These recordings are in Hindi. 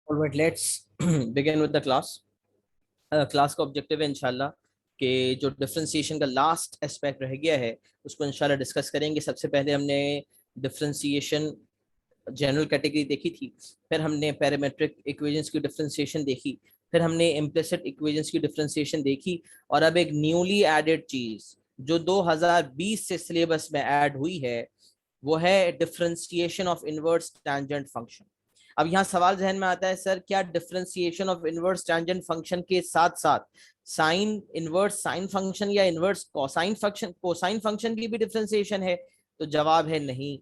All right, let's begin with the class. Class का ऑब्जेक्टिव है इंशाल्लाह कि जो डिफरेंशिएशन का लास्ट एस्पेक्ट रह गया है उसको इंशाल्लाह डिस्कस करेंगे। सबसे पहले हमने डिफरेंशिएशन जनरल कैटेगरी देखी थी, फिर हमने पैरामेट्रिक इक्वेशंस की डिफरेंशिएशन देखी, फिर हमने इम्प्लिसिट इक्वेशंस की डिफरेंशिएशन देखी, और अब एक न्यूली एडेड चीज जो 2020 से सिलेबस में ऐड हुई है वो है differentiation of inverse tangent function. अब यहाँ सवाल जहन में आता है, सर क्या differentiation of inverse tangent function के साथ साथ साइन इनवर्स साइन फंक्शन या इनवर्स कोसाइन फंक्शन की भी डिफरेंशिएशन है? तो जवाब है नहीं।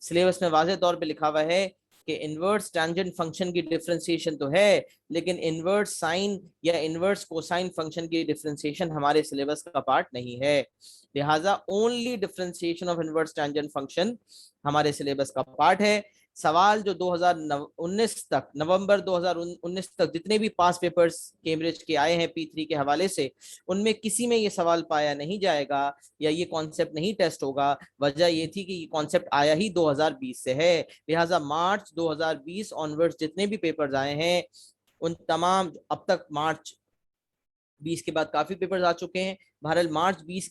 सिलेबस में वाज़ेह तौर पे लिखा हुआ है कि इनवर्स टैंजेंट फंक्शन की डिफरेंशिएशन तो है, लेकिन इनवर्स साइन या इनवर्स कोसाइन फंक्शन की डिफरेंशिएशन हमारे सिलेबस का पार्ट नहीं है। लिहाजा only differentiation of inverse tangent function हमारे सिलेबस का पार्ट है। सवाल जो 2019 तक, नवंबर 2019 तक जितने भी पास पेपर्स कैम्ब्रिज के आए हैं P3 के हवाले से, उनमें किसी में ये सवाल पाया नहीं जाएगा या ये कॉन्सेप्ट नहीं टेस्ट होगा। वजह ये थी कि ये कॉन्सेप्ट आया ही 2020 से है। लिहाजा मार्च 2020 ऑनवर्ड्स जितने भी पेपर्स आए हैं उन तमाम, अब तक मार्च 20 के बाद काफी पेपर्स आ चुके हैं, बहरहाल मार्च 20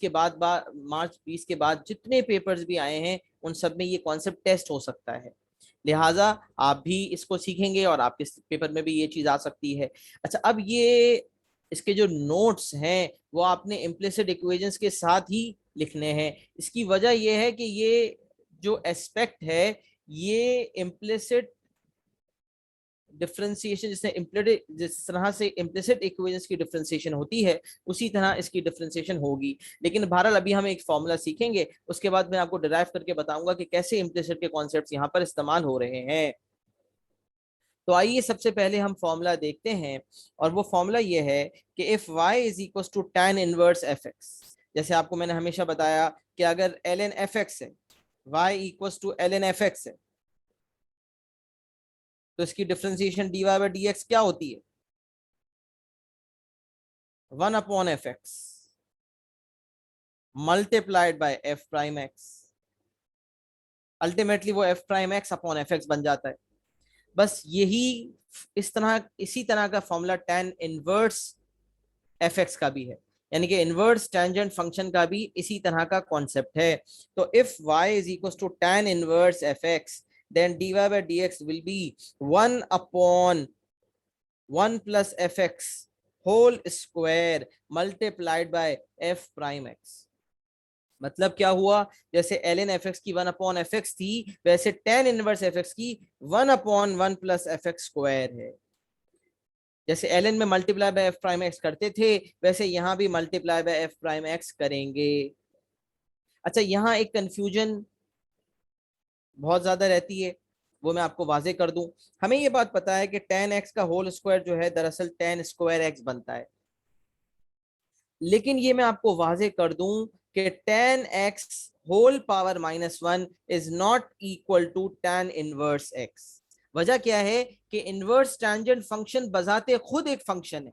के बाद जितने पेपर्स भी आए हैं उन सब में ये कॉन्सेप्ट टेस्ट हो सकता है। लिहाजा आप भी इसको सीखेंगे और आपके पेपर में भी ये चीज आ सकती है। अच्छा, अब ये इसके जो नोट्स हैं वो आपने इम्प्लिसिट इक्वेशंस के साथ ही लिखने हैं। इसकी वजह यह है कि ये जो एस्पेक्ट है ये इम्प्लिसिट डिफरेंशिएशन जिस तरह से इम्प्लिसिट इक्वेशंस की डिफरेंशिएशन होती है उसी तरह इसकी डिफरेंशिएशन होगी। लेकिन बहरहाल अभी हम एक फॉर्मूला सीखेंगे, उसके बाद मैं आपको डिराइव करके बताऊंगा कि कैसे इम्प्लिसिट के कॉन्सेप्ट्स यहाँ पर इस्तेमाल हो रहे हैं। तो आइए सबसे पहले हम फॉर्मूला देखते हैं, और वो फॉर्मूला ये है कि if y is equal to tan inverse f x, जैसे आपको मैंने हमेशा बताया कि अगर ln एफ एक्स है, y equal to ln f x है, तो इसकी differentiation dy by d x क्या होती है? 1 upon f x multiplied by f prime x. Ultimately वो f prime x upon f x बन जाता है। बस यही इसी तरह का formula tan inverse f x का भी है, यानी कि इनवर्स टेंजेंट फंक्शन का भी इसी तरह का कॉन्सेप्ट है। तो if y is equal to tan inverse f x, then dy by dx will be 1 upon 1 plus fx whole square multiplied by f prime x। मतलब क्या हुआ, जैसे ln fx की 1 अपॉन एफ एक्स थी, वैसे tan इनवर्स एफ एक्स की 1 upon 1 plus f x square है। जैसे ln में multiply by f prime x करते थे, वैसे यहां भी multiply by f prime x करेंगे। अच्छा, यहाँ एक कंफ्यूजन बहुत ज्यादा रहती है, वो मैं आपको वाजे कर दूं। हमें ये बात पता है कि tan x का होल स्क्वायर जो है दरअसल tan स्क्वायर x बनता है, लेकिन ये मैं आपको वाजे कर दूं कि tan x whole power -1 is not equal to tan inverse x। वजह क्या है कि इनवर्स टैंजेंट फंक्शन बजाते खुद एक फंक्शन है,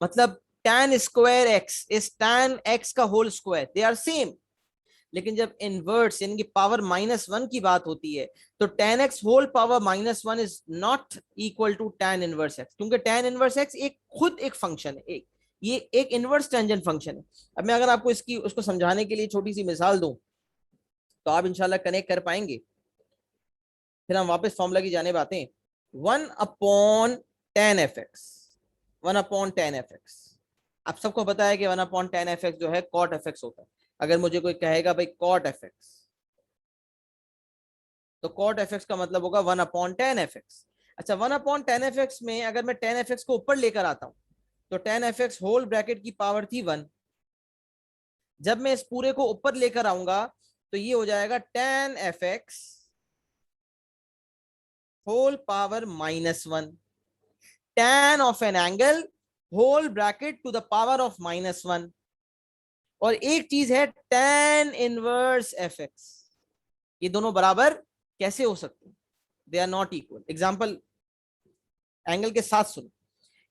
मतलब tan square x is tan x का whole square, they are same. लेकिन जब इनवर्स यानी कि पावर -1 की बात होती है तो tan x whole power -1 is not equal to tan inverse x, क्योंकि tan इनवर्स x एक खुद एक फंक्शन है, ये एक इनवर्स टेंजेंट फंक्शन है। अब मैं अगर आपको उसको समझाने के लिए छोटी सी मिसाल दूं तो आप इंशाल्लाह कनेक्ट कर पाएंगे। फिर हम वापस फॉर्मूला की जाने आते हैं। 1 upon tan f x, 1 upon tan f x. आप सबको पता है कि 1 अपॉन tan एफ एक्स जो है cot एफ एक्स होता है। अगर मुझे कोई कहेगा भाई cot एफ एक्स, तो cot एफ एक्स का मतलब होगा 1 अपॉन tan एफ एक्स। अच्छा, 1 अपॉन tan एफ एक्स में अगर मैं tan एफ एक्स को ऊपर लेकर आता हूं तो tan f x whole bracket की पावर थी 1। जब मैं इस पूरे को ऊपर लेकर आऊंगा तो ये हो जाएगा tan f x whole power -1, tan of an angle whole bracket to the power of -1। और एक चीज है tan इनवर्स एफ एक्स, ये दोनों बराबर कैसे हो सकते हैं? They are not equal. Example angle के साथ सुनो।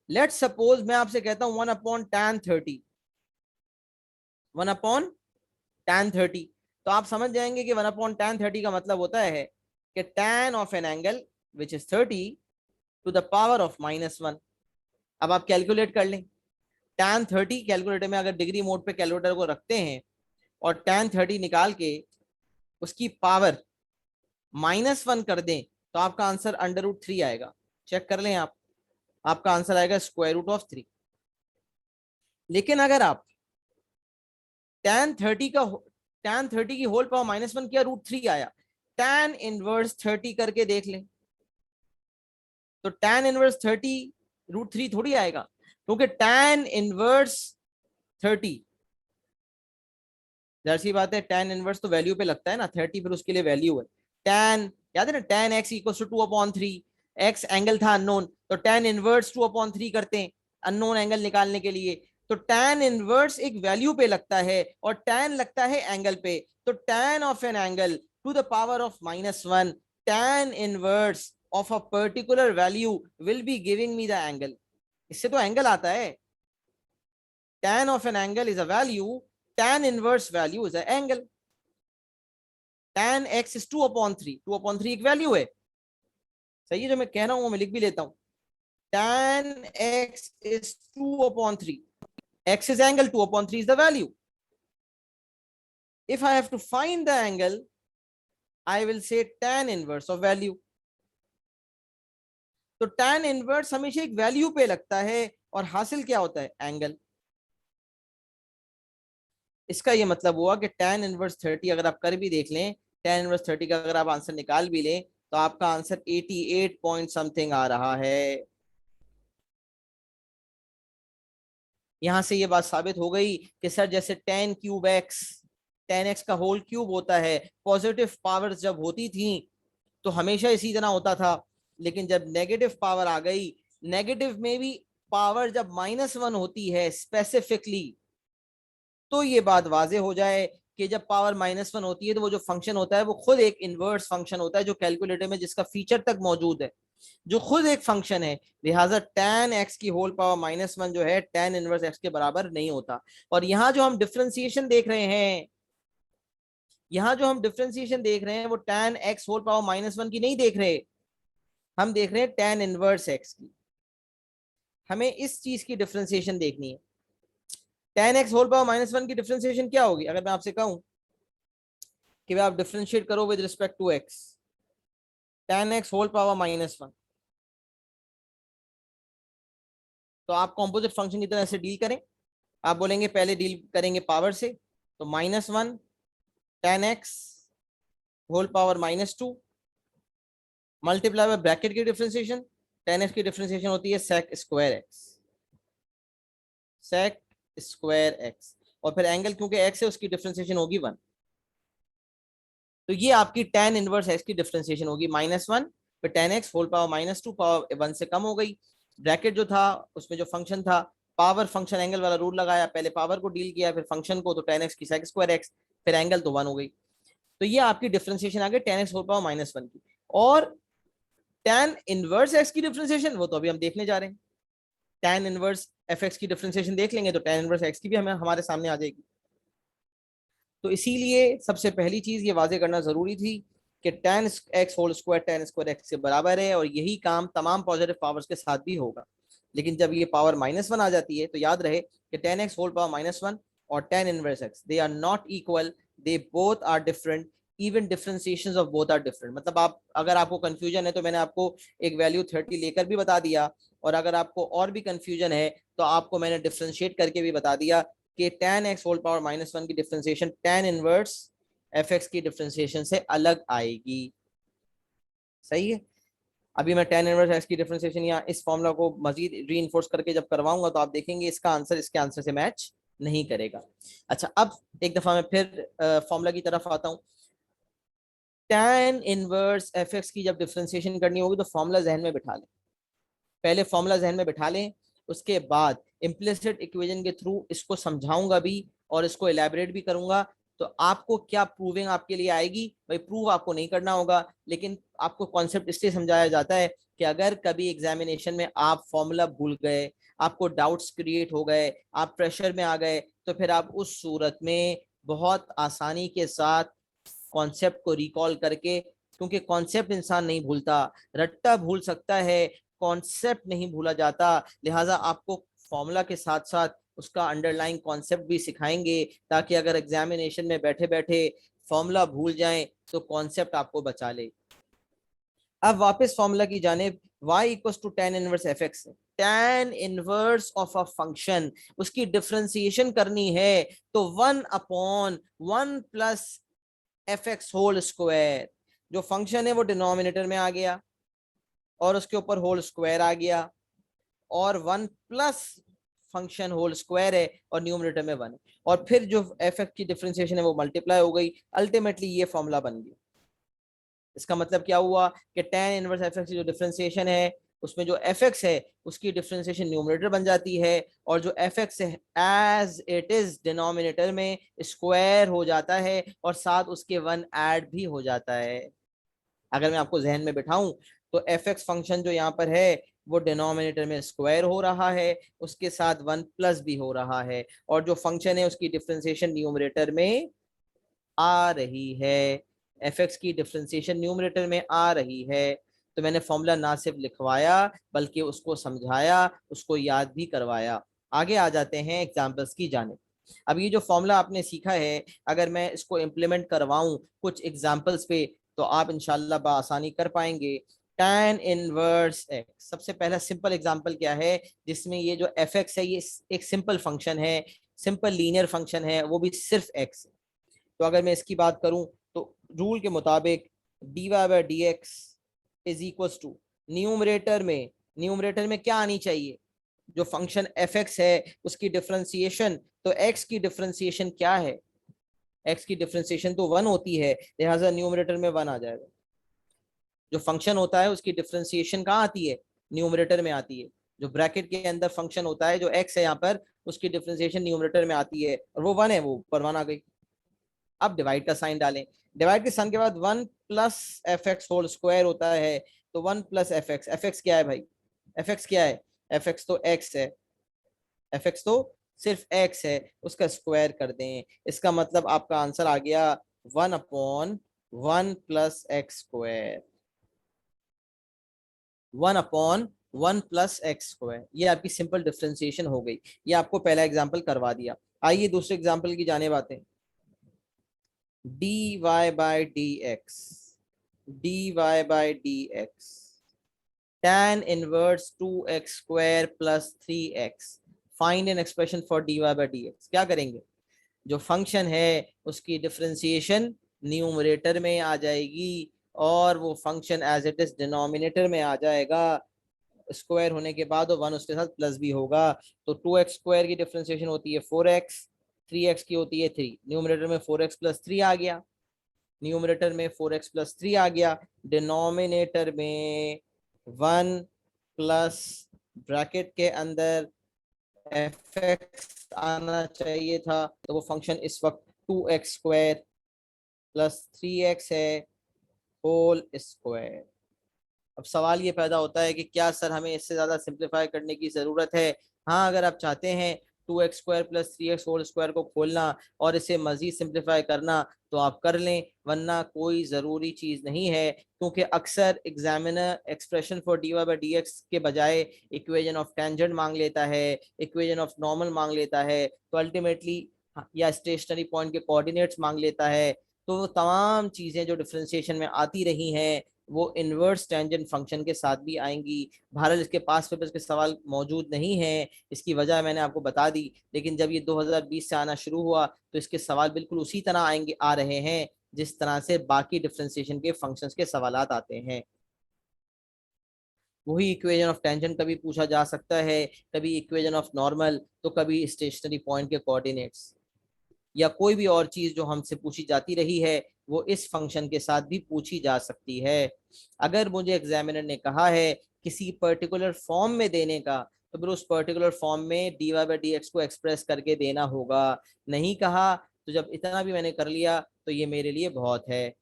लेट सपोज मैं आपसे कहता हूं 1 अपॉन tan 30, 1 अपॉन tan 30, तो आप समझ जाएंगे कि 1 अपॉन tan 30 का मतलब होता है कि tan of an angle which is 30 to the power of -1। अब आप कैलकुलेट कर लें, tan 30 कैलकुलेटर में अगर डिग्री मोड पे कैलकुलेटर को रखते हैं और tan 30 निकाल के उसकी पावर -1 कर दें तो आपका आंसर √3 आएगा। चेक कर लें आप, आपका आंसर आएगा √3। लेकिन अगर आप tan 30 की होल पावर -1 किया, √3 आया, tan इनवर्स 30 करके देख लें तो tan इनवर्स 30 √3 थोड़ी आएगा, क्योंकि tan इनवर्स 30, जाहिर सी बात है tan इनवर्स तो वैल्यू पे लगता है ना, 30 फिर उसके लिए वैल्यू है। tan, याद है ना, tan x = 2/3, x एंगल था अननोन, तो tan इनवर्स 2/3 करते हैं अननोन एंगल निकालने के लिए। तो tan इनवर्स एक वैल्यू पे लगता है और tan लगता है एंगल पे, तो tan of an angle to the power of -1, tan inverse of a particular value will be giving me the angle. इससे तो एंगल आता है, tan of an angle is a value, tan inverse value is an angle। tan x is 2/3, 2/3 एक वैल्यू है, सही है जो मैं कह रहा हूं वो मैं लिख भी लेता हूं, tan x is 2/3, x is angle, 2/3 is the value। if I have to find the angle, I will say tan inverse of value। तो tan इनवर्स हमेशा एक वैल्यू पे लगता है और हासिल क्या होता है, एंगल। इसका ये मतलब हुआ कि tan इनवर्स 30 अगर आप कर भी देख लें, tan इनवर्स 30 का अगर आप आंसर निकाल भी लें तो आपका आंसर 88 पॉइंट समथिंग आ रहा है। यहां से ये बात साबित हो गई कि सर जैसे tan x का होल क्यूब होता है, पॉजिटिव पावर्स जब होती थी तो हमेशा इसी तरह होता था, लेकिन जब नेगेटिव पावर आ गई, नेगेटिव में भी पावर जब -1 होती है स्पेसिफिकली, तो ये बात वाजे हो जाए कि जब पावर -1 होती है तो वो जो फंक्शन होता है वो खुद एक इनवर्स फंक्शन होता है जो कैलकुलेटर में जिसका फीचर तक मौजूद है, जो खुद एक फंक्शन है। लिहाजा tan x की होल पावर -1 जो है tan इनवर्स x के बराबर नहीं होता। और यहाँ जो हम डिफरेंशिएशन देख रहे हैं, यहाँ जो हम डिफरेंशिएशन देख रहे हैं वो tan x होल पावर -1 की नहीं देख रहे, हम देख रहे हैं tan इनवर्स x की। हमें इस चीज की डिफरेंशिएशन देखनी है। tan x होल पावर -1 की डिफरेंशिएशन क्या होगी, अगर मैं आपसे कहूं कि आप डिफरेंशिएट करो with respect to x, tan x whole power -1, तो आप कॉम्पोजिट फंक्शन की तरह से डील करें। आप बोलेंगे पहले डील करेंगे पावर से, तो -1 tan x whole power -2 multiply by bracket की डिफरेंशिएशन, tan x की डिफरेंशिएशन होती है sec स्क्वायर x, और फिर एंगल क्योंकि x है उसकी डिफरेंशिएशन होगी 1। तो ये आपकी tan इनवर्स x की डिफरेंशिएशन होगी -1, फिर tan x whole power -2 power 1 से कम हो गई, ब्रैकेट जो था उसमें जो फंक्शन था, पावर फंक्शन एंगल वाला रूल लगाया, पहले पावर को डील किया फिर फंक्शन को, तो tan x की sec स्क्वायर x, फिर एंगल तो 1 हो गई। तो ये आपकी डिफरेंशिएशन आ गई tan x होल पावर -1 की। और tan इनवर्स x की डिफरेंशिएशन वो तो अभी हम देखने जा रहे हैं, tan इनवर्स fx की डिफरेंशिएशन देख लेंगे तो tan इनवर्स x की भी हमें हमारे सामने आ जाएगी। तो इसीलिए सबसे पहली चीज ये वाजे करना जरूरी थी कि tan x whole square tan square x के बराबर है, और यही काम तमाम पॉजिटिव पावर्स के साथ भी होगा। लेकिन जब ये पावर -1 आ जाती है तो याद रहे कि tan x होल पावर -1 और tan inverse x they are not equal, they both are different, even differentiations of both are different. मतलब आप, अगर आपको कंफ्यूजन है तो मैंने आपको एक वैल्यू 30 लेकर भी बता दिया, और अगर आपको और भी कंफ्यूजन है तो आपको मैंने डिफरेंशिएट करके भी बता दिया कि tan x होल पावर -1 की डिफरेंशिएशन tan इनवर्स fx की डिफरेंशिएशन से अलग आएगी। सही है। अभी मैं tan इनवर्स x की डिफरेंशिएशन या इस फॉर्मूला को मजीद रीइंफोर्स करके जब करवाऊंगा तो आप देखेंगे इसका आंसर इसके आंसर से मैच नहीं करेगा। अच्छा, अब एक दफा मैं फिर फॉर्मूला की तरफ आता हूँ। tan इनवर्स fx की जब डिफरेंशिएशन करनी होगी तो फॉर्मूला जहन में बिठा लें, पहले फॉर्मूला जहन में बिठा लें, उसके बाद इम्प्लिसिट इक्वेशन के थ्रू इसको समझाऊंगा भी और इसको एलैबोरेट भी करूंगा। तो आपको क्या प्रूविंग आपके लिए आएगी, भाई प्रूव आपको नहीं करना होगा, लेकिन आपको कॉन्सेप्ट इसलिए समझाया जाता है कि अगर कभी एग्जामिनेशन में आप फॉर्मूला भूल गए, आपको डाउट्स क्रिएट हो गए, आप प्रेशर में आ गए, तो फिर आप उस सूरत में बहुत आसानी के साथ कॉन्सेप्ट को रिकॉल करके, क्योंकि कॉन्सेप्ट इंसान नहीं भूलता, रट्टा भूल सकता है, कॉन्सेप्ट नहीं भूला जाता, लिहाजा आपको फॉर्मूला के साथ साथ उसका अंडरलाइन कॉन्सेप्ट भी सिखाएंगे, ताकि अगर एग्जामिनेशन में बैठे बैठे फॉर्मूला भूल जाएं तो कॉन्सेप्ट आपको बचा ले। अब वापस फॉर्मूला की जानिब, y equals to tan inverse f x. tan inverse of a function, उसकी डिफरेंशिएशन करनी है तो 1/1 plus f x whole square. जो फंक्शन है वो डिनोमिनेटर में आ गया और उसके ऊपर होल स्क्वायर आ गया, और 1 प्लस फंक्शन होल स्क्वायर है और न्यूमरेटर में 1 है, और फिर जो एफ एक्स की डिफरेंशिएशन है वो मल्टीप्लाई हो गई। अल्टीमेटली ये फॉर्मूला बन गया। इसका मतलब क्या हुआ कि tan इनवर्स एफ एक्स की जो डिफरेंशिएशन है उसमें जो एफ एक्स है उसकी डिफरेंशिएशन न्यूमरेटर बन जाती है, और जो एफ एक्स है एज इट इज डिनोमिनेटर में स्क्वायर हो जाता है और साथ उसके 1 ऐड भी हो जाता है। अगर मैं आपको जहन में बिठाऊं तो एफ एक्स फंक्शन जो यहाँ पर है वो डिनोमिनेटर में स्क्वायर हो रहा है, उसके साथ 1 प्लस भी हो रहा है, और जो फंक्शन है उसकी डिफरेंशिएशन न्यूमरेटर में आ रही है। एफ एक्स की डिफरेंशिएशन न्यूमरेटर में आ रही है। तो मैंने फॉर्मूला ना सिर्फ लिखवाया बल्कि उसको समझाया, उसको याद भी करवाया। आगे आ जाते हैं एग्जाम्पल्स की जानिब। अब ये जो फॉर्मूला आपने सीखा है, अगर मैं इसको इम्प्लीमेंट करवाऊं कुछ एग्जाम्पल्स पे तो आप इंशाल्लाह बआसानी कर पाएंगे। tan इनवर्स एक्स, सबसे पहला सिंपल एग्जांपल क्या है जिसमें ये जो एफ एक्स है ये एक सिंपल फंक्शन है, सिंपल लीनियर फंक्शन है, वो भी सिर्फ एक्स। तो अगर मैं इसकी बात करूं तो रूल के मुताबिक dy by d x is equal to numerator में क्या आनी चाहिए, जो फंक्शन एफ एक्स है उसकी डिफरेंशिएशन। तो एक्स की डिफरेंशिएशन क्या है, एक्स की डिफरेंशिएशन तो 1 होती है, लिहाजा न्यूमरेटर में 1 आ जाएगा। जो फंक्शन होता है उसकी डिफरेंशिएशन कहाँ आती है, न्यूमरेटर में आती है। जो ब्रैकेट के अंदर फंक्शन होता है जो एक्स है यहाँ पर, उसकी डिफरेंशिएशन न्यूमरेटर में आती है, और वो 1 है, वो ऊपर 1 आ गई। अब डिवाइड का साइन डालें, डिवाइड के साइन के बाद 1 plus f x whole square होता है, तो 1 plus f x. F x क्या है भाई, एफ एक्स क्या है, एफ एक्स तो एक्स है, एफ एक्स तो सिर्फ एक्स है, उसका स्क्वायर कर दें। इसका मतलब आपका आंसर आ गया 1/1 plus x square, 1/1 plus x square. ये आपकी सिंपल डिफरेंशिएशन हो गई। ये आपको पहला एग्जाम्पल करवा दिया। आइए दूसरे एग्जाम्पल की जाने बातें। dy by dx, dy by dx, tan inverse 2x square plus 3x, find an expression for dy by dx। क्या करेंगे, जो फंक्शन है उसकी डिफरेंशिएशन न्यूमरेटर में आ जाएगी और वो function as it is denominator में आ जाएगा। स्क्वायर होने के बाद वन उसके साथ प्लस भी होगा। तो 2x स्क्वायर की डिफरेंशिएशन होती है 4x, 3x की होती है 3, न्यूमरेटर में 4x प्लस 3 आ गया, न्यूमरेटर में 4x प्लस 3 आ गया, डिनोमिनेटर में 1 प्लस ब्रैकेट के अंदर एफ एक्स आना चाहिए था, तो वो फंक्शन इस वक्त 2x स्क्वायर प्लस 3x है होल स्क्वायर। अब सवाल ये पैदा होता है कि क्या सर हमें इससे ज़्यादा सिंप्लीफाई करने की ज़रूरत है। हाँ, अगर आप चाहते हैं 2x square plus 3x whole square को खोलना और इसे मज़ीद सिंप्लीफाई करना तो आप कर लें, वरना कोई ज़रूरी चीज़ नहीं है, क्योंकि अक्सर examiner expression for d y by d x के बजाय इक्वेजन ऑफ टेंजेंट मांग लेता है, इक्वेजन ऑफ नॉर्मल मांग लेता है, तो अल्टीमेटली या स्टेशनरी पॉइंट के कोऑर्डिनेट्स मांग लेता है। तो वो तमाम चीज़ें जो डिफ्रेंशिएशन में आती रही हैं वो इनवर्स टेंजेंट फंक्शन के साथ भी आएंगी। भारत इसके पास पेपर्स के सवाल मौजूद नहीं है, इसकी वजह मैंने आपको बता दी, लेकिन जब ये 2020 से आना शुरू हुआ तो इसके सवाल बिल्कुल उसी तरह आएंगे, आ रहे हैं जिस तरह से बाकी डिफरेंशिएशन के फंक्शंस के सवालात आते हैं। वही इक्वेशन ऑफ टेंजेंट कभी पूछा जा सकता है, कभी इक्वेशन ऑफ नॉर्मल, तो कभी स्टेशनरी पॉइंट के कोऑर्डिनेट्स, या कोई भी और चीज जो हमसे पूछी जाती रही है वो इस फंक्शन के साथ भी पूछी जा सकती है। अगर मुझे एग्जामिनर ने कहा है किसी पर्टिकुलर फॉर्म में देने का, तो फिर उस पर्टिकुलर फॉर्म में d y by d x को एक्सप्रेस करके देना होगा। नहीं कहा तो जब इतना भी मैंने कर लिया तो ये मेरे लिए बहुत है,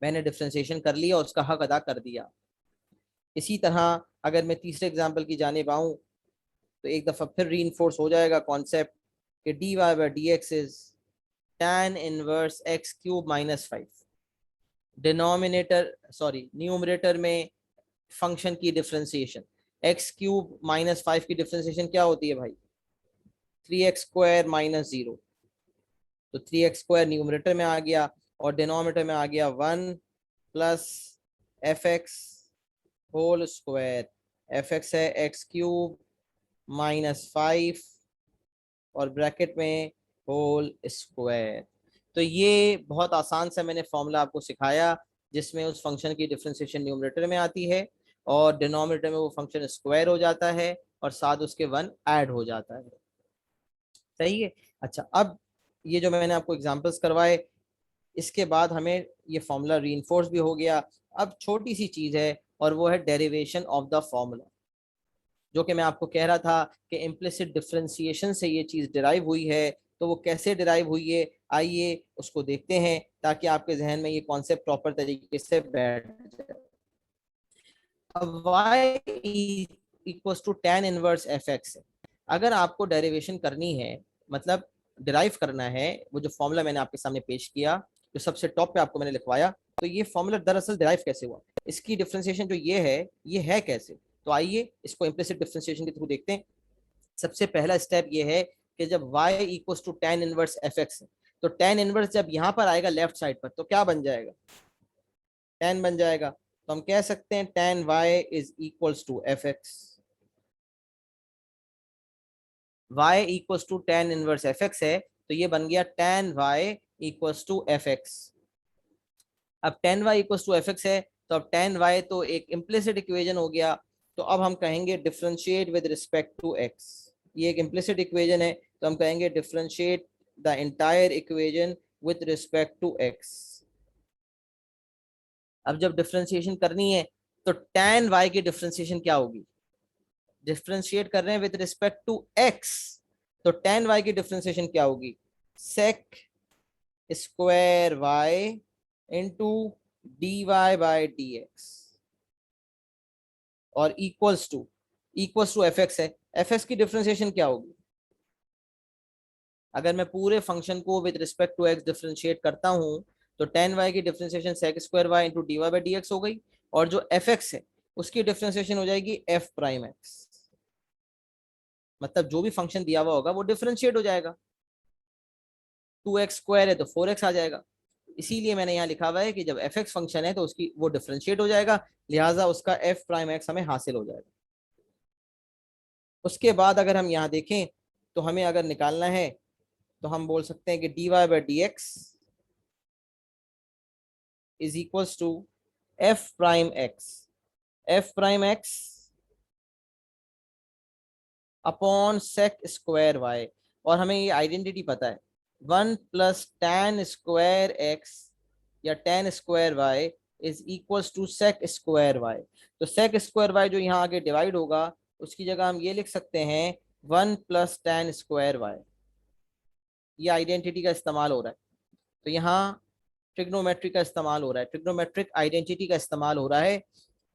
मैंने डिफ्रेंसिएशन कर लिया, उसका हक अदा कर दिया। इसी तरह अगर मैं तीसरे एग्जाम्पल की जानिब आऊँ तो एक दफ़ा फिर री इन्फोर्स हो जाएगा कॉन्सेप्ट कि d y by d x is tan inverse x cube minus 5। Denominator numerator में फंक्शन की डिफरेंशिएशन, एक्स क्यूब माइनस 5 की डिफरेंशिएशन क्या होती है भाई? 3x² minus 0। तो 3x² न्यूमरेटर में आ गया और डिनोमिनेटर में आ गया 1 plus fx whole square. fx है एक्स क्यूब माइनस 5 और ब्रैकेट में होल स्क्वायर। तो ये बहुत आसान सा मैंने फॉर्मूला आपको सिखाया जिसमें उस फंक्शन की डिफरेंशिएशन न्यूमरेटर में आती है और डिनोमिनेटर में वो फंक्शन स्क्वायर हो जाता है और साथ उसके 1 ऐड हो जाता है। सही है। अच्छा, अब ये जो मैंने आपको एग्जांपल्स करवाए, इसके बाद हमें ये फॉर्मूला रीइंफोर्स भी हो गया। अब छोटी सी चीज है और वो है डेरिवेशन ऑफ द फॉर्मूला, जो कि मैं आपको कह रहा था कि इम्प्लिसिट डिफरेंशिएशन से ये चीज डिराइव हुई है। तो वो कैसे डिराइव हुई है, आइए उसको देखते हैं ताकि आपके जहन में ये कॉन्सेप्ट प्रॉपर तरीके से बैठ जाए। अब y equals to tan inverse fx है। अगर आपको डेरिवेशन करनी है, मतलब डिराइव करना है, वो जो फॉर्मूला मैंने आपके सामने पेश किया, जो सबसे टॉप पे आपको मैंने लिखवाया, तो ये फॉर्मूला दरअसल डिराइव कैसे हुआ, इसकी डिफरेंशिएशन जो ये है कैसे। तो आइए इसको इम्प्लिसिट डिफरेंशिएशन के थ्रू देखते हैं। सबसे पहला स्टेप ये है कि जब y equals to tan inverse fx है, तो tan इनवर्स जब यहाँ पर आएगा लेफ्ट साइड पर, तो क्या बन जाएगा? tan बन जाएगा। तो हम कह सकते हैं tan y is equals to fx। y equals to tan inverse fx है, तो ये बन गया tan y equals to fx। अब tan y equals to fx है, तो अब tan y तो एक इम्प्लिसिट इक्वेशन हो गया। तो अब हम कहेंगे differentiate with respect to x। ये एक इम्प्लिसिट इक्वेशन है, तो हम कहेंगे differentiate the entire equation with respect to x। अब जब डिफरेंशिएशन करनी है तो tan y की डिफरेंशिएशन क्या होगी? डिफरेंशिएट कर रहे हैं विद रिस्पेक्ट टू x, तो tan y की डिफरेंशिएशन क्या होगी? sec square y into dy by dx और इक्वल्स टू fx है। fx की डिफरेंशिएशन क्या होगी? अगर मैं पूरे फंक्शन को with respect to x differentiate करता हूं तो tan y की differentiation sec square y into dy by dx हो गई, और जो fx है उसकी डिफरेंशिएशन हो जाएगी f प्राइम x। मतलब जो भी फंक्शन दिया हुआ होगा वो डिफरेंशिएट हो जाएगा। 2x² है तो 4x आ जाएगा। इसीलिए मैंने यहाँ लिखा हुआ है कि जब fx फंक्शन है तो उसकी वो डिफरेंशिएट हो जाएगा, लिहाजा उसका f प्राइम x हमें हासिल हो जाएगा। उसके बाद अगर हम यहाँ देखें तो हमें अगर निकालना है तो हम बोल सकते हैं कि dy by dx is equals to f prime x upon sec square y। और हमें ये आइडेंटिटी पता है, 1 प्लस tan स्क्वायर x या tan square y is equals to sec square y। तो सेक स्क्वायर y जो यहाँ आगे डिवाइड होगा उसकी जगह हम ये लिख सकते हैं 1 प्लस tan स्क्वायर y। ये आइडेंटिटी का इस्तेमाल हो रहा है। तो यहाँ ट्रिग्नोमेट्री का इस्तेमाल हो रहा है, ट्रिग्नोमेट्रिक आइडेंटिटी का इस्तेमाल हो रहा है।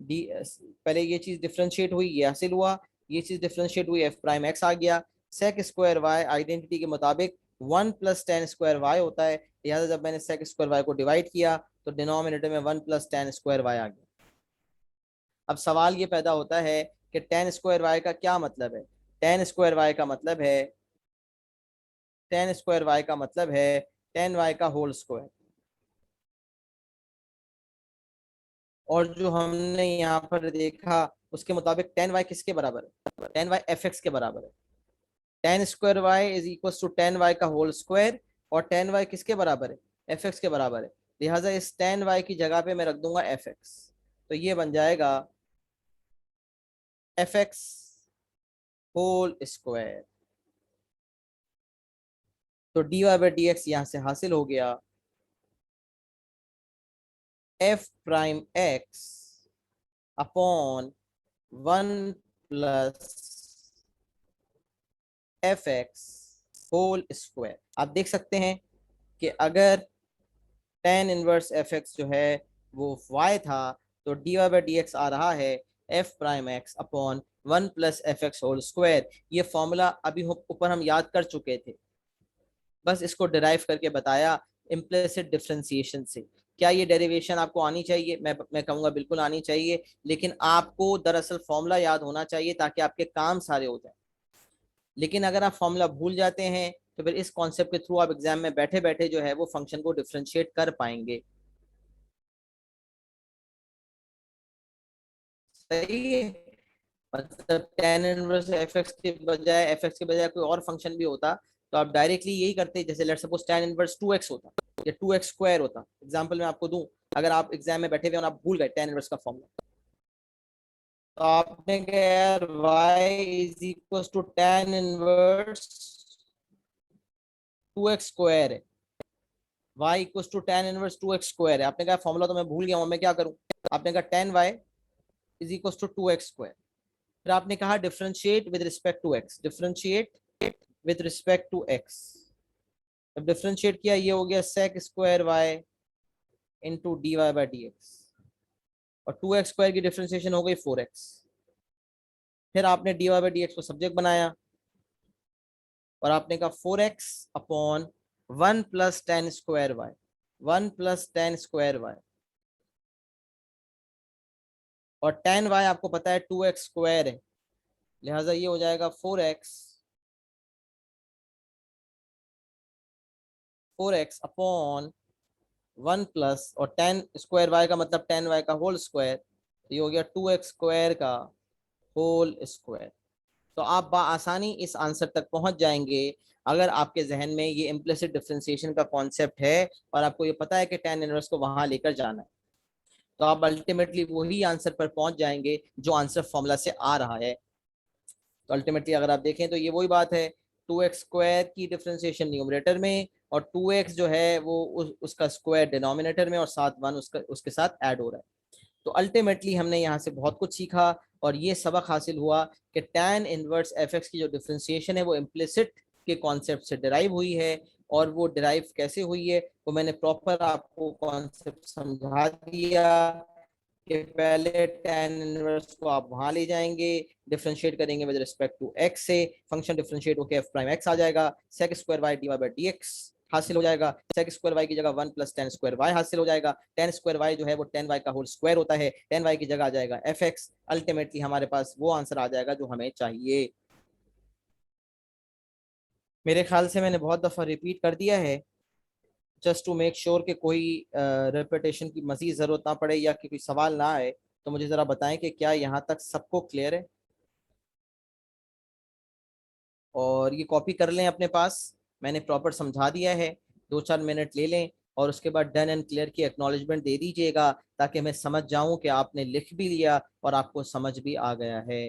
पहले ये चीज डिफरेंशिएट हुई, ये हासिल हुआ, ये चीज डिफरेंशिएट हुई, एफ प्राइम एक्स आ गया। सेक स्क्वायर वाई आइडेंटिटी के मुताबिक 1 प्लस tan स्क्वायर वाई होता है, लिहाजा जब मैंने सेक स्क्वायर वाई को डिवाइड किया तो डिनोमिनेटर में 1 प्लस tan स्क्वायर वाई आ गया। अब सवाल ये पैदा होता है कि tan स्क्वायर वाई का क्या मतलब है? tan स्क्वायर वाई का मतलब है tan y का होल स्क्वायर। और जो हमने यहाँ पर देखा उसके मुताबिक tan y किसके बराबर है? tan y fx के बराबर है। tan square y is equal to tan y का होल स्क्वायर, और tan y किसके बराबर है? fx के बराबर है। लिहाजा इस tan y की जगह पे मैं रख दूंगा fx, तो ये बन जाएगा fx होल स्क्वायर। तो dy बाई डी एक्स यहाँ से हासिल हो गया f prime x upon 1 plus fx whole square. आप देख सकते हैं कि अगर tan इनवर्स fx जो है वो y था तो dy बाई डी एक्स आ रहा है f prime x upon 1 plus fx whole square. ये फॉर्मूला अभी ऊपर हम याद कर चुके थे, बस इसको डिराइव करके बताया इम्प्लिसिट डिफरेंशिएशन से। क्या ये डेरिवेशन आपको आनी चाहिए? मैं कहूँगा बिल्कुल आनी चाहिए, लेकिन आपको दरअसल फॉर्मूला याद होना चाहिए ताकि आपके काम सारे हो जाए। लेकिन अगर आप फॉर्मूला भूल जाते हैं तो फिर इस कॉन्सेप्ट के थ्रू आप एग्जाम में बैठे बैठे जो है वो फंक्शन को डिफ्रेंशिएट कर पाएंगे। सही है। मतलब टेन इनवर्स एफ एक्स के बजाय कोई और फंक्शन भी होता तो आप डायरेक्टली यही करते, जैसे let's suppose ten inverse two x होता या टू एक्स स्क्वायर होता। एग्जाम्पल मैं आपको दूं, अगर आप एग्जाम में बैठे हुए और आप भूल गए टेन इनवर्स का फॉर्मूला, तो आपने कहा यार y is equal to tan inverse two x square है, y equal to tan inverse two x square है। आपने कहा फॉर्मूला तो मैं भूल गया हूँ, मैं क्या करूँ? आपने कहा tan y is equal to two x square. फिर आपने कहा differentiate with respect to x, differentiate with respect to x. जब डिफरेंशिएट किया ये हो गया sec square y into d y by d x, और टू एक्स स्क्वायर की डिफरेंशिएशन हो गई फोर एक्स। फिर आपने d y by d x को सब्जेक्ट बनाया और आपने कहा four x upon one plus tan square Y, one plus tan square y, और टेन वाई आपको पता है टू एक्स स्क्वायर है, लिहाजा ये हो जाएगा four x upon one plus, और टेन स्क्वायर वाई का मतलब टेन वाई का होल स्क्वायर, तो ये हो गया टू एक्स स्क्वायर का होल स्क्वायर। तो आप आसानी इस आंसर तक पहुंच जाएंगे अगर आपके जहन में ये इम्प्लिसिट डिफरेंशिएशन का कॉन्सेप्ट है और आपको ये पता है कि टेन इनवर्स को वहां लेकर जाना है, तो आप अल्टीमेटली वही आंसर पर पहुंच जाएंगे जो आंसर फॉर्मूला से आ रहा है। तो अल्टीमेटली अगर आप देखें तो ये वही बात है, टू एक्स स्क्वायर की डिफरेंशिएशन न्यूमरेटर में और टू एक्स जो है वो उसका स्क्वायर डिनोमिनेटर में, और साथ वन उसका उसके साथ ऐड हो रहा है। तो अल्टीमेटली हमने यहाँ से बहुत कुछ सीखा और ये सबक हासिल हुआ कि tan इनवर्स एफ एक्स की जो डिफरेंशिएशन है वो इम्प्लिसिट के कॉन्सेप्ट से डिराइव हुई है, और वो डिराइव कैसे हुई है वो मैंने प्रॉपर आपको कॉन्सेप्ट समझा दिया कि पहले tan इनवर्स को आप वहां ले जाएंगे, डिफरेंशिएट करेंगे विद रिस्पेक्ट टू x से, फंक्शन डिफरेंशिएट होकर f प्राइम x आ जाएगा, sec square y dy by d x हासिल हो जाएगा, sec स्क्वायर y की जगह one plus tan square y हासिल हो जाएगा, टेन स्क्वायर y जो है वो टेन y का होल स्क्वायर होता है, टेन y की जगह आ जाएगा fx। अल्टीमेटली हमारे पास वो आंसर आ जाएगा जो हमें चाहिए। मेरे ख्याल से मैंने बहुत दफ़ा रिपीट कर दिया है, जस्ट टू मेक श्योर कि कोई रिपीटेशन की मजीद ज़रूरत ना पड़े या कि कोई सवाल ना आए। तो मुझे ज़रा बताएं कि क्या यहाँ तक सबको क्लियर है, और ये कॉपी कर लें अपने पास, मैंने प्रॉपर समझा दिया है। दो चार मिनट ले लें और उसके बाद डन एंड क्लियर की एक्नॉलेजमेंट दे दीजिएगा ताकि मैं समझ जाऊं कि आपने लिख भी लिया और आपको समझ भी आ गया है।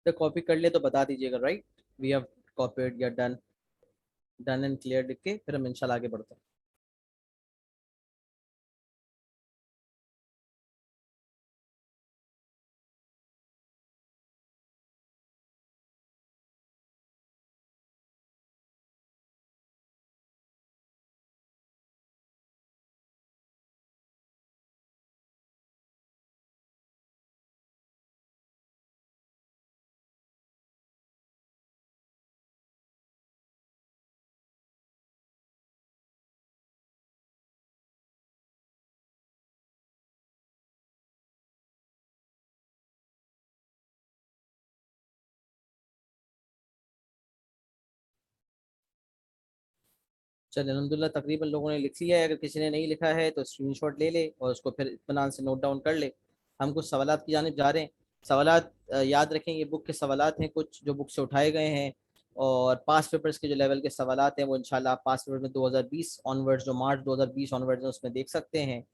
तो कॉपी कर ले तो बता दीजिएगा, राइट, वी हैव कॉपीड या डन, डन एंड क्लियर लिख के फिर हम इंशाल्लाह आगे बढ़ते हैं। चलिए अलहमदुलिल्लाह तकरीबन लोगों ने लिख लिया है। अगर किसी ने नहीं लिखा है तो स्क्रीनशॉट ले ले और उसको फिर इत्मीनान से नोट डाउन कर ले। हम कुछ सवालात की जानिब जा रहे हैं। सवालात याद रखें, ये बुक के सवालात हैं कुछ जो बुक से उठाए गए हैं, और पास पेपर्स के जो लेवल के सवालात हैं वो इंशाल्लाह आप पास पेपर में 2020 ऑनवर्ड्स, जो मार्च 2020 ऑनवर्ड्स हैं उसमें देख सकते हैं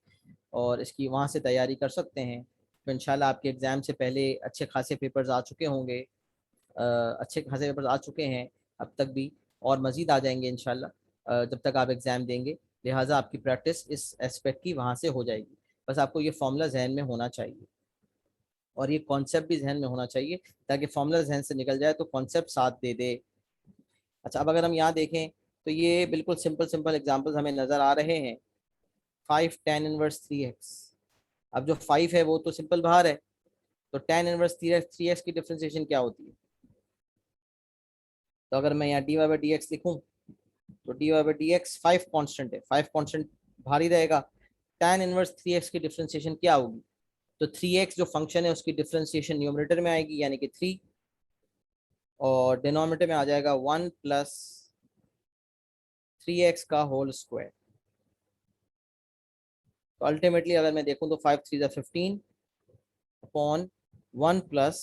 और इसकी वहाँ से तैयारी कर सकते हैं। तो इंशाल्लाह आपके एग्ज़ाम से पहले अच्छे खासे पेपर्स आ चुके होंगे, अच्छे खासे पेपर्स आ चुके हैं अब तक भी, और मज़ीद आ जाएंगे इंशाल्लाह जब तक आप एग्ज़ाम देंगे। लिहाजा आपकी प्रैक्टिस इस एस्पेक्ट की वहाँ से हो जाएगी। बस आपको ये फॉर्मूला जहन में होना चाहिए और ये कॉन्सेप्ट भी जहन में होना चाहिए, ताकि फॉर्मूला जहन से निकल जाए तो कॉन्सेप्ट साथ दे दे। अच्छा, अब अगर हम यहाँ देखें तो ये बिल्कुल सिंपल सिंपल एग्जाम्पल्स हमें नज़र आ रहे हैं। 5 tan 1 3x। अब जो 5 है वो तो सिंपल बाहर है, तो tan 1 3x की डिफ्रेंसिएशन क्या होती है? तो अगर मैं यहाँ dy/dx लिखूँ तो dy/dx 5 कांस्टेंट है, 5 कांस्टेंट बाहर ही रहेगा। tan 1 3x की डिफ्रेंसिएशन क्या होगी? तो 3x जो फंक्शन है उसकी डिफ्रेंसिएशन न्यूमरेटर में आएगी यानी कि 3, और डिनोमिनेटर में आ जाएगा 1 प्लस 3x का होल स्क्वायर। तो अल्टीमेटली अगर मैं देखूं तो 5 3 15 अपॉन 1 प्लस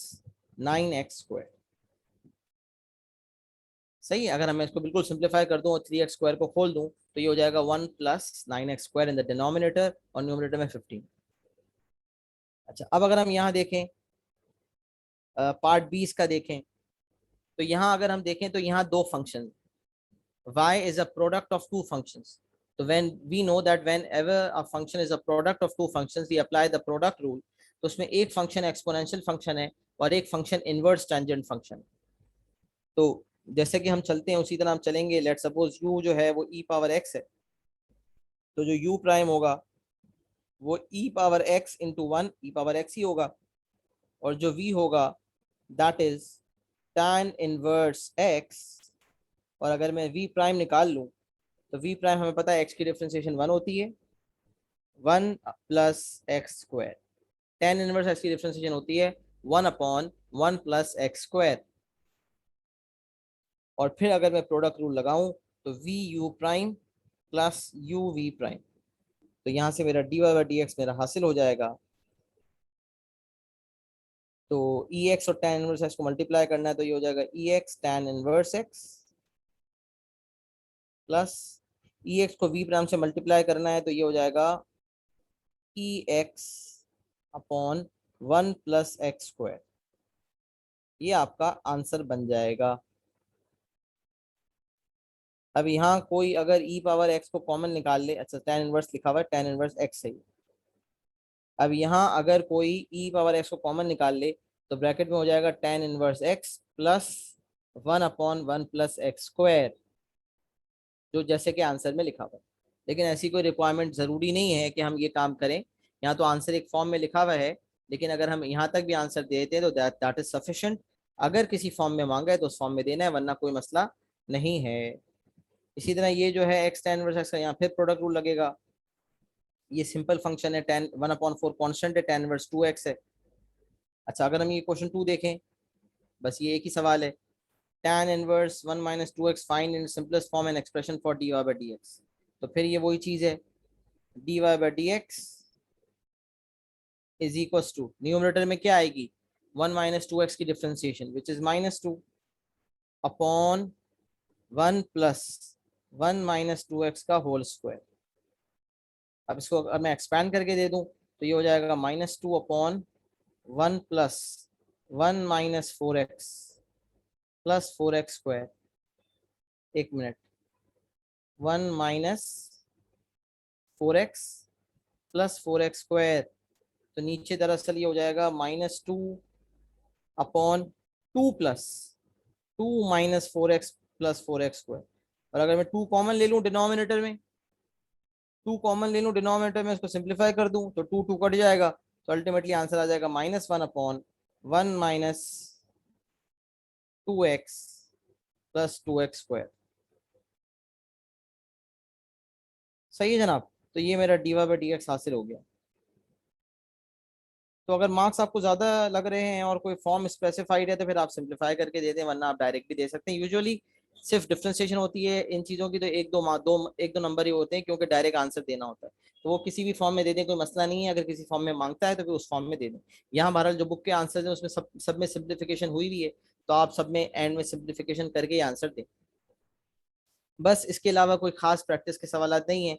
9x स्क्वायर। सही है। अगर मैं इसको बिल्कुल सिंप्लीफाई कर दूं और 3x स्क्वायर को खोल दूं तो ये हो जाएगा 1 plus 9x square in the denominator और न्यूमरेटर में 15। अच्छा, अब अगर हम यहाँ देखें पार्ट 20 का देखें, तो यहाँ अगर हम देखें तो यहाँ दो function, y is a product of two functions. So when we know that whenever a function is a product of two functions, we apply the product rule. तो उसमें एक फंक्शन एक्सपोनेंशियल फंक्शन है और एक फंक्शन इनवर्स टेंजेंट फंक्शन। तो जैसे कि हम चलते हैं उसी तरह हम चलेंगे। लेट सपोज u जो है वो e पावर x है, तो जो u प्राइम होगा वो e power x into 1 e power x ही होगा, और जो v होगा that is tan inverse x। और अगर मैं v प्राइम निकाल लूँ तो v प्राइम हमें पता है x की डिफरेंशिएशन 1 होती है, 1 plus x square. tan inverse x की डिफरेंशिएशन होती है 1 अपॉन 1 प्लस एक्स स्क्वायर। और फिर अगर मैं प्रोडक्ट रूल लगाऊं तो v u prime plus u v prime, तो यहाँ से मेरा dy/dx मेरा हासिल हो जाएगा। तो ई एक्स और tan इनवर्स x को मल्टीप्लाई करना है तो ये हो जाएगा e x tan inverse x plus e x को वी प्राइम से मल्टीप्लाई करना है तो ये हो जाएगा e x upon 1 plus x square. ये आपका आंसर बन जाएगा। अब यहाँ कोई अगर e पावर x को कॉमन निकाल ले, अच्छा tan इनवर्स लिखा हुआ है, tan इनवर्स x सही। अब यहाँ अगर कोई e पावर x को कॉमन निकाल ले तो ब्रैकेट में हो जाएगा tan inverse x plus 1 upon 1 plus x square, जो जैसे कि आंसर में लिखा हुआ है। लेकिन ऐसी कोई रिक्वायरमेंट ज़रूरी नहीं है कि हम ये काम करें। यहाँ तो आंसर एक फॉर्म में लिखा हुआ है, लेकिन अगर हम यहाँ तक भी आंसर देते हैं तो दैट इज सफिशेंट। अगर किसी फॉर्म में मांगा है तो उस फॉर्म में देना है, वरना कोई मसला नहीं है। इसी तरह ये जो है x tan इनवर्स x का यहाँ फिर प्रोडक्ट रूल लगेगा। ये सिंपल फंक्शन है, tan 1/4 कांस्टेंट है, tan इनवर्स 2x है। अच्छा, अगर हम ये क्वेश्चन 2 देखें, बस ये एक ही सवाल है, tan inverse 1 minus 2x find in simplest form an expression for dy/dx। तो फिर ये वही चीज़ है, dy/dx is equals to numerator में क्या आएगी 1 माइनस 2x की differentiation which is -2 upon 1 plus 1 minus 2x का होल स्क्वायर। अब इसको अगर मैं एक्सपैंड करके दे दूं तो ये हो जाएगा -2 upon 1 plus 1 minus 4x plus 4x square, 1 minute, 1 minus 4x plus 4x square, तो नीचे दरअसल ये हो जाएगा -2 upon 2 plus 2 minus 4x plus 4x square. और अगर मैं 2 कॉमन ले लूँ डिनोमिनेटर में, 2 कॉमन ले लूँ डिनोमिनेटर में, उसको सिंप्लीफाई कर दूं तो 2 2 कट जाएगा, तो अल्टीमेटली आंसर आ जाएगा -1 upon 1 minus 2x plus 2x square. सही है जनाब, तो ये मेरा dy/dx हासिल हो गया। तो अगर मार्क्स आपको ज़्यादा लग रहे हैं और कोई फॉर्म स्पेसिफाइड है तो फिर आप सिंप्लीफाई करके दे दें, वरना आप डायरेक्ट भी दे सकते हैं। यूजुअली सिर्फ डिफ्रेंसिएशन होती है इन चीज़ों की तो एक दो नंबर ही होते हैं, क्योंकि डायरेक्ट आंसर देना होता है। तो वो किसी भी फॉर्म में दे दें, कोई मसला नहीं है। अगर किसी फॉर्म में मांगता है तो फिर उस फॉर्म में दे दें। यहाँ बहरहाल जो बुक के आंसर हैं उसमें सब में सिंप्लीफिकेशन हुई भी है, तो आप सब में एंड में सिंप्लीफिकेशन करके ही आंसर दें। बस इसके अलावा कोई खास प्रैक्टिस के सवाल नहीं है।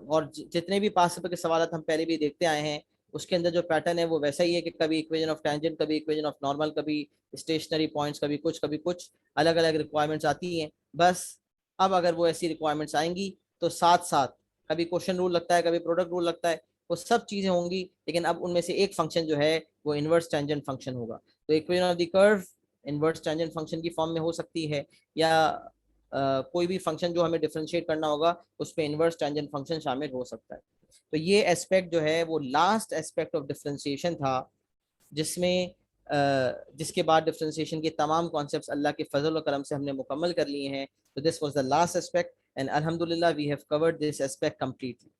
और जितने भी पास पेपर के सवाल हम पहले भी देखते आए हैं, उसके अंदर जो पैटर्न है वो वैसा ही है कि कभी इक्वेशन ऑफ टेंजेंट, कभी इक्वेशन ऑफ नॉर्मल, कभी स्टेशनरी पॉइंट्स, कभी कुछ अलग अलग रिक्वायरमेंट्स आती हैं। बस अब अगर वो ऐसी रिक्वायरमेंट्स आएंगी तो साथ साथ कभी क्वेश्चन रूल लगता है, कभी प्रोडक्ट रूल लगता है, वो सब चीज़ें होंगी। लेकिन अब उनमें से एक फंक्शन जो है वो इनवर्स टेंजेंट फंक्शन होगा। तो equation of the curve inverse tangent function की फॉर्म में हो सकती है, या कोई भी फंक्शन जो हमें डिफरेंशिएट करना होगा उस पर इनवर्स टेंजेंट फंक्शन शामिल हो सकता है। तो ये एस्पेक्ट जो है वो लास्ट एस्पेक्ट ऑफ डिफरेंशिएशन था, जिसमें जिसके बाद डिफरेंशिएशन के तमाम कॉन्सेप्ट्स अल्लाह के फजल और करम से हमने मुकम्मल कर लिए हैं। तो this was the last aspect and अल्हम्दुलिल्लाह we have covered this aspect completely.